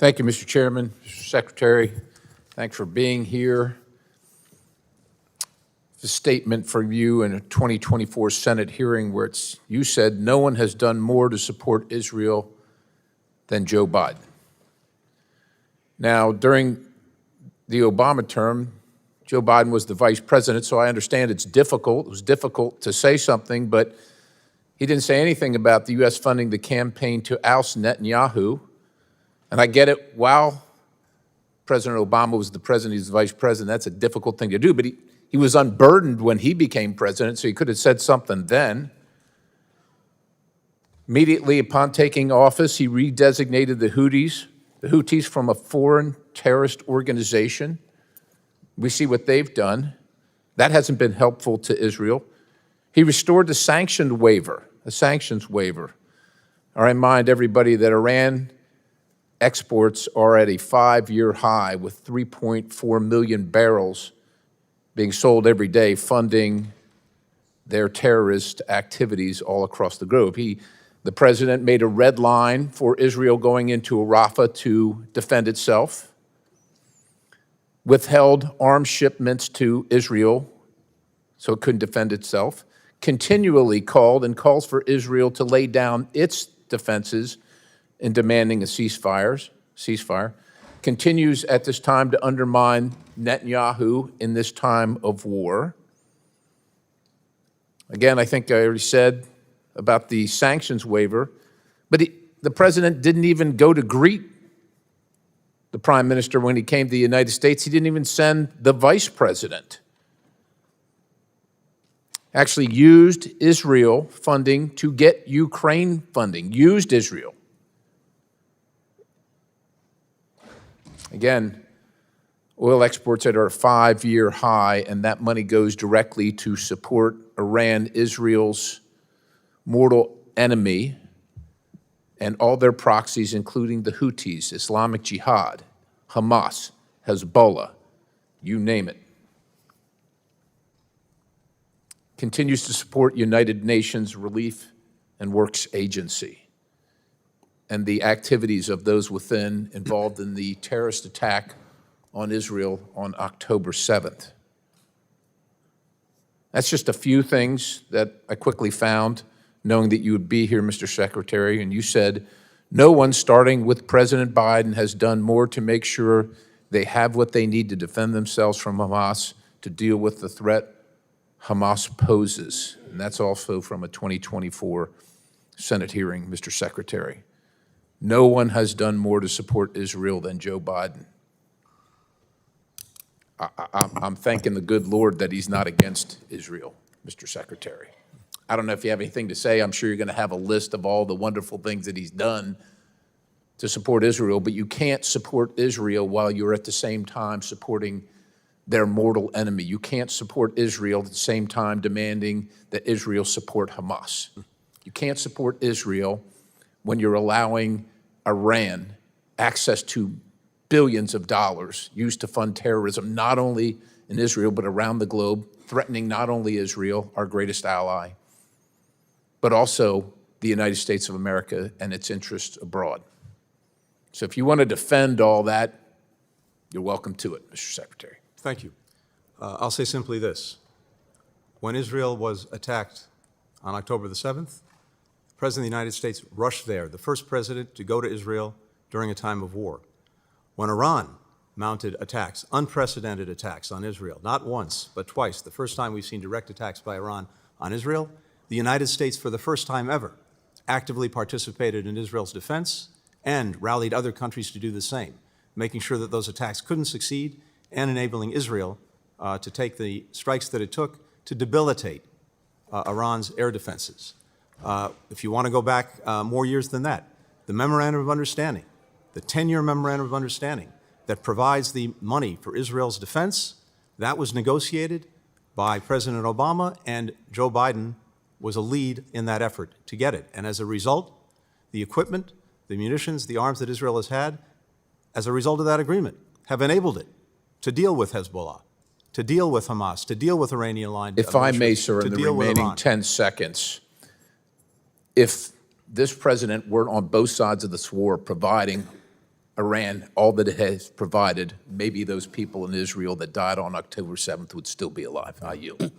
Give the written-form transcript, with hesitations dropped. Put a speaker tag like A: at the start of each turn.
A: Thank you, Mr. Chairman, Mr. Secretary. Thanks for being here. It's a statement from you in a 2024 Senate hearing where you said no one has done more to support Israel than Joe Biden. Now, during the Obama term, Joe Biden was the vice president, so I understand it's difficult. It was difficult to say something, but he didn't say anything about the U.S. funding the campaign to oust Netanyahu. And I get it, while President Obama was the president, he's the vice president, that's a difficult thing to do, but he was unburdened when he became president, so he could have said something then. Immediately upon taking office, he redesignated the Houthis from a foreign terrorist organization. We see what they've done. That hasn't been helpful to Israel. He restored the sanctions waiver. I remind everybody that Iran exports are at a 5-year high with 3.4 million barrels being sold every day, funding their terrorist activities all across the globe. The president made a red line for Israel going into Rafah to defend itself, withheld arms shipments to Israel so it couldn't defend itself, continually called and calls for Israel to lay down its defenses in demanding a ceasefire, continues at this time to undermine Netanyahu in this time of war. Again, I think I already said about the sanctions waiver, but the president didn't even go to greet the prime minister when he came to the United States. He didn't even send the vice president. Actually used Israel funding to get Ukraine funding, used Israel. Again, oil exports at a 5-year high, and that money goes directly to support Iran, Israel's mortal enemy, and all their proxies, including the Houthis, Islamic Jihad, Hamas, Hezbollah, you name it. Continues to support United Nations Relief and Works Agency and the activities of those within involved in the terrorist attack on Israel on October 7th. That's just a few things that I quickly found, knowing that you would be here, Mr. Secretary, and you said, no one, starting with President Biden, has done more to make sure they have what they need to defend themselves from Hamas, to deal with the threat Hamas poses. And that's also from a 2024 Senate hearing, Mr. Secretary. No one has done more to support Israel than Joe Biden. I'm thanking the good Lord that he's not against Israel, Mr. Secretary. I don't know if you have anything to say. I'm sure you're going to have a list of all the wonderful things that he's done to support Israel, but you can't support Israel while you're at the same time supporting their mortal enemy. You can't support Israel at the same time demanding that Israel support Hamas. You can't support Israel when you're allowing Iran access to billions of dollars used to fund terrorism, not only in Israel, but around the globe, threatening not only Israel, our greatest ally, but also the United States of America and its interests abroad. So if you want to defend all that, you're welcome to it, Mr. Secretary.
B: Thank you. I'll say simply this. When Israel was attacked on October the 7th, the President of the United States rushed there, the first president to go to Israel during a time of war. When Iran mounted attacks, unprecedented attacks on Israel, not once, but twice, the first time we've seen direct attacks by Iran on Israel, the United States, for the first time ever, actively participated in Israel's defense and rallied other countries to do the same, making sure that those attacks couldn't succeed and enabling Israel to take the strikes that it took to debilitate Iran's air defenses. If you want to go back more years than that, the Memorandum of Understanding, the 10-year Memorandum of Understanding that provides the money for Israel's defense, that was negotiated by President Obama, and Joe Biden was a lead in that effort to get it. And as a result, the equipment, the munitions, the arms that Israel has had, as a result of that agreement, have enabled it to deal with Hezbollah, to deal with Hamas, to deal with Iranian-aligned
A: If I may, sir, in the remaining 10 seconds, if this president were on both sides of this war providing Iran all that it has provided, maybe those people in Israel that died on October 7th would still be alive. I yield.